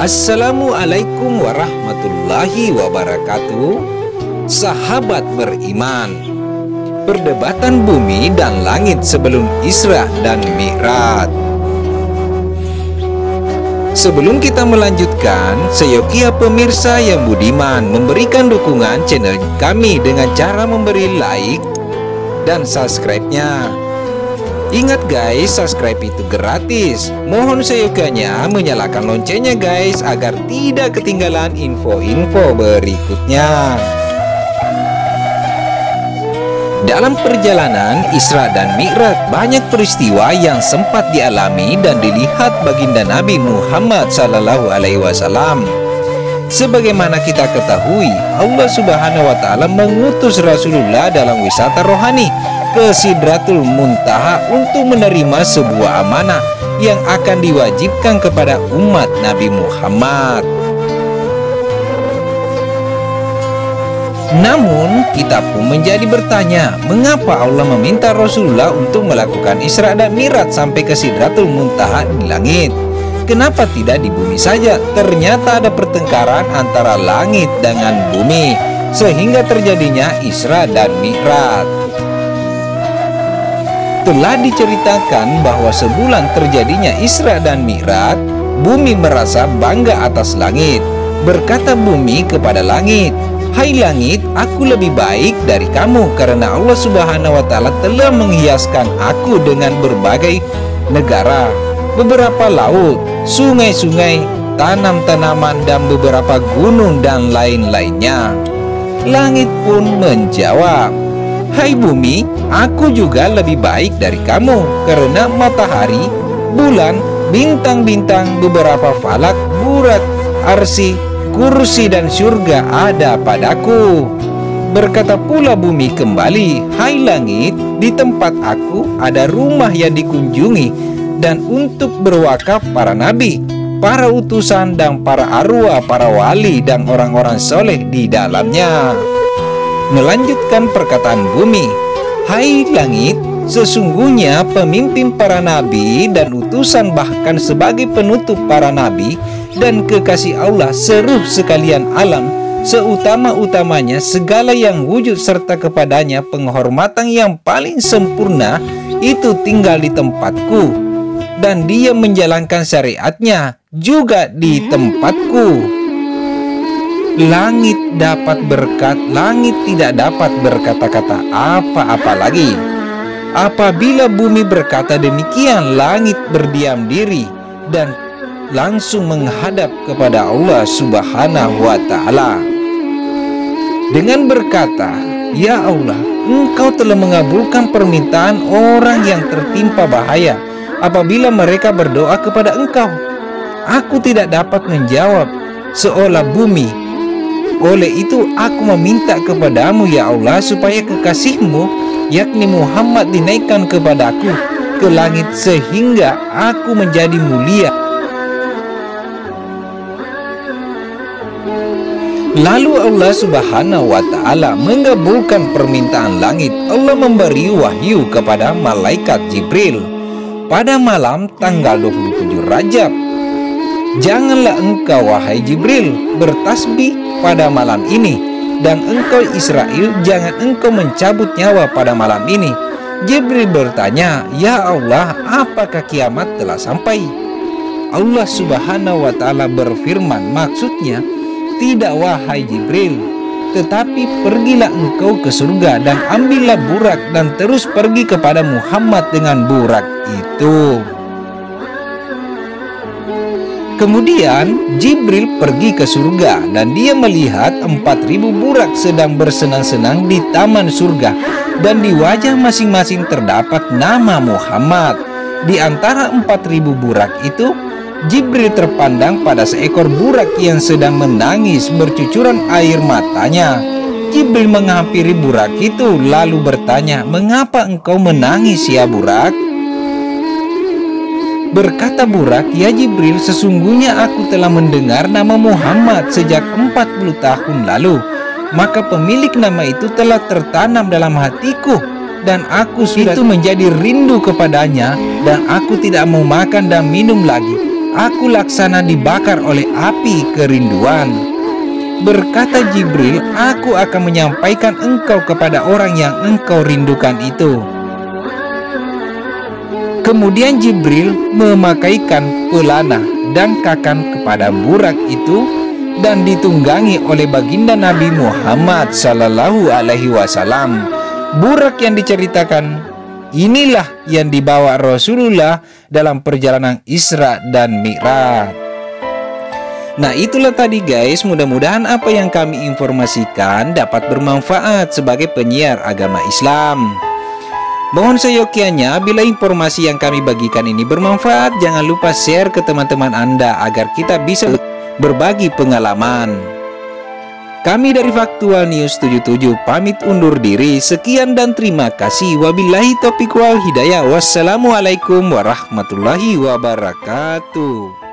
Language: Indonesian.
Assalamualaikum warahmatullahi wabarakatuh. Sahabat beriman, perdebatan bumi dan langit sebelum Isra dan Mi'raj. Sebelum kita melanjutkan, seyogia pemirsa yang budiman memberikan dukungan channel kami dengan cara memberi like dan subscribe-nya. Ingat guys, subscribe itu gratis. Mohon seyogianya menyalakan loncengnya guys, agar tidak ketinggalan info-info berikutnya. Dalam perjalanan Isra dan Mi'raj, banyak peristiwa yang sempat dialami dan dilihat baginda Nabi Muhammad SAW. Sebagaimana kita ketahui, Allah Subhanahu wa Ta'ala mengutus Rasulullah dalam wisata rohani ke Sidratul Muntaha untuk menerima sebuah amanah yang akan diwajibkan kepada umat Nabi Muhammad. Namun kita pun menjadi bertanya, mengapa Allah meminta Rasulullah untuk melakukan Isra dan Mi'raj sampai ke Sidratul Muntaha di langit? Kenapa tidak di bumi saja? Ternyata ada pertengkaran antara langit dengan bumi, sehingga terjadinya Isra dan Mi'raj. Telah diceritakan bahwa sebulan terjadinya Isra dan Mi'raj, bumi merasa bangga atas langit. Berkata bumi kepada langit, "Hai langit, aku lebih baik dari kamu karena Allah Subhanahu wa Ta'ala telah menghiaskan aku dengan berbagai negara, beberapa laut, sungai-sungai, tanam-tanaman, dan beberapa gunung dan lain-lainnya." Langit pun menjawab, "Hai bumi, aku juga lebih baik dari kamu karena matahari, bulan, bintang-bintang, beberapa falak, burak, arsy, kursi dan surga ada padaku." Berkata pula bumi kembali, "Hai langit, di tempat aku ada rumah yang dikunjungi dan untuk berwakaf para nabi, para utusan dan para arwah, para wali dan orang-orang soleh di dalamnya." Melanjutkan perkataan bumi, "Hai langit, sesungguhnya pemimpin para nabi dan utusan, bahkan sebagai penutup para nabi dan kekasih Allah seluruh sekalian alam, seutama-utamanya segala yang wujud serta kepadanya penghormatan yang paling sempurna, itu tinggal di tempatku, dan dia menjalankan syariatnya juga di tempatku." Langit dapat berkat, langit tidak dapat berkata-kata apa-apa lagi. Apabila bumi berkata demikian, langit berdiam diri dan langsung menghadap kepada Allah Subhanahu wa Ta'ala dengan berkata, "Ya Allah, Engkau telah mengabulkan permintaan orang yang tertimpa bahaya apabila mereka berdoa kepada Engkau. Aku tidak dapat menjawab seolah bumi. Oleh itu aku meminta kepadamu ya Allah, supaya kekasihmu yakni Muhammad dinaikkan kepadaku ke langit sehingga aku menjadi mulia." Lalu Allah Subhanahu wa Ta'ala mengabulkan permintaan langit. Allah memberi wahyu kepada malaikat Jibril pada malam tanggal 27 Rajab. "Janganlah engkau wahai Jibril bertasbih pada malam ini, dan engkau Israel jangan engkau mencabut nyawa pada malam ini." Jibril bertanya, "Ya Allah, apakah kiamat telah sampai?" Allah Subhanahu wa Ta'ala berfirman, "Maksudnya tidak wahai Jibril, tetapi pergilah engkau ke surga dan ambillah burak dan terus pergi kepada Muhammad dengan burak itu." Kemudian Jibril pergi ke surga dan dia melihat 4.000 burak sedang bersenang-senang di taman surga, dan di wajah masing-masing terdapat nama Muhammad. Di antara 4.000 burak itu, Jibril terpandang pada seekor burak yang sedang menangis bercucuran air matanya. Jibril menghampiri burak itu lalu bertanya, "Mengapa engkau menangis ya burak?" Berkata burak, "Ya Jibril, sesungguhnya aku telah mendengar nama Muhammad sejak 40 tahun lalu. Maka pemilik nama itu telah tertanam dalam hatiku, dan aku sudah itu menjadi rindu kepadanya, dan aku tidak mau makan dan minum lagi. aku laksana dibakar oleh api kerinduan. Berkata Jibril, aku akan menyampaikan engkau kepada orang yang engkau rindukan itu. Kemudian Jibril memakaikan pelana dan kakan kepada burak itu dan ditunggangi oleh baginda Nabi Muhammad Sallallahu Alaihi Wasallam. Burak yang diceritakan inilah yang dibawa Rasulullah dalam perjalanan Isra dan Mi'raj. Nah, itulah tadi guys, mudah-mudahan apa yang kami informasikan dapat bermanfaat sebagai penyiar agama Islam. Mohon seyogyanya, bila informasi yang kami bagikan ini bermanfaat, jangan lupa share ke teman-teman Anda agar kita bisa berbagi pengalaman. Kami dari Faktual News 77 pamit undur diri. Sekian dan terima kasih. Wabillahi taufiq wal hidayah. Wassalamualaikum warahmatullahi wabarakatuh.